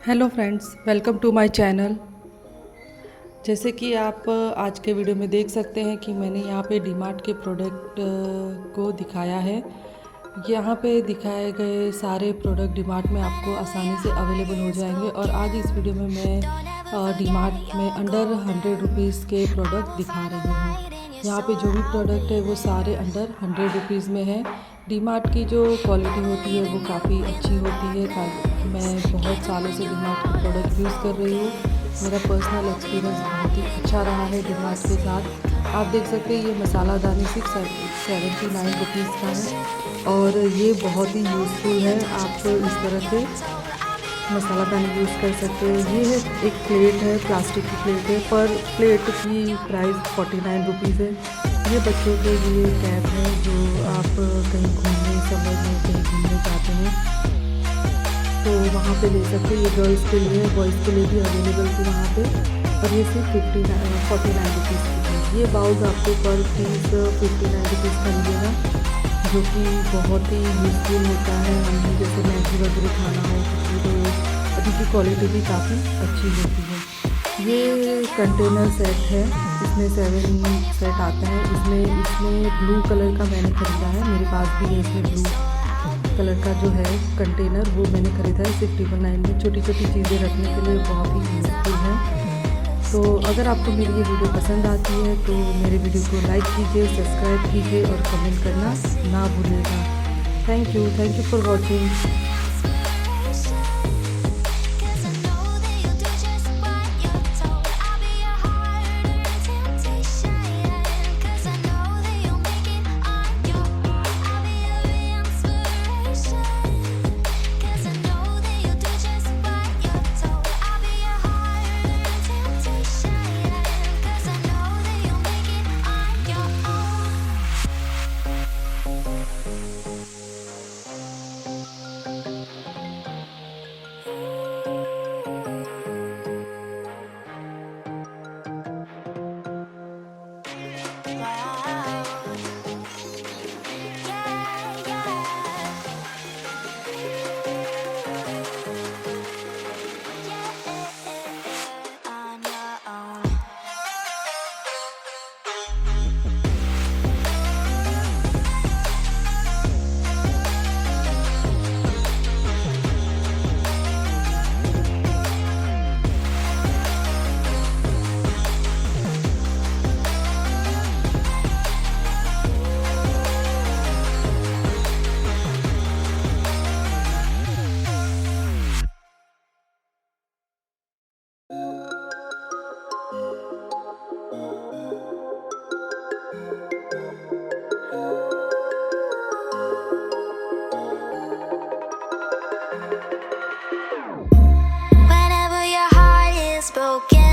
Hello friends, welcome to my channel. जैसे कि आप आज के वीडियो में देख सकते हैं कि मैंने यहाँ पे डीमार्ट के प्रोडक्ट को दिखाया है। यहाँ पे दिखाए गए सारे प्रोडक्ट डीमार्ट में आपको आसानी से अवेलेबल हो जाएंगे और आज इस वीडियो में मैं डीमार्ट में अंडर 100 रुपीज़ के प्रोडक्ट दिखा रही हूँ। यहाँ पे जो भी प्रोडक्ट है वो सारे अंडर 100 रुपीज़ में है। डीमार्ट की जो क्वालिटी होती है वो काफ़ी अच्छी होती है। मैं बहुत सालों से डीमार्ट के प्रोडक्ट यूज़ कर रही हूँ। मेरा पर्सनल एक्सपीरियंस बहुत ही अच्छा रहा है डीमार्ट के साथ। आप देख सकते हैं ये मसाला दानी सिर्फ 79 रुपीज़ का है और ये बहुत ही यूज़फुल है। आप इस तरह से मसाला दानी यूज़ कर सकते हैं। ये है एक प्लेट है, प्लास्टिक की प्लेट है। पर प्लेट की प्राइस 49 रुपीज़ है। ये बच्चों के लिए कैप है जो आप कहीं घूमने समर में कहीं घूमने जाते हैं तो वहाँ पे ले सकते हैं। ये गर्ल्स के लिए, बॉयज़ के लिए भी अवेलेबल थी वहाँ पे। और ये सिर्फ 49 रुपीज़ की थी। ये बाउल आपको पर पीस 59 रुपीज़ का मिलेगा, जो कि बहुत ही यूज़फुल होता है। हमें जैसे मैगी वगैरह खाना हो तो इनकी क्वालिटी भी काफ़ी अच्छी होती है। ये कंटेनर सेट है, इसमें 7 सेट आते हैं। इसमें ब्लू कलर का मैंने ख़रीदा है, मेरे पास भी है। इसमें ब्लू कलर का जो है कंटेनर वो मैंने ख़रीदा है 69 में। छोटी छोटी चीज़ें रखने के लिए बहुत ही यूज़फुल है। तो अगर आपको मेरी ये वीडियो पसंद आती है तो मेरे वीडियो को लाइक कीजिए, सब्सक्राइब कीजिए और कमेंट करना ना भूलिएगा। Thank you for watching. Whenever your heart is broken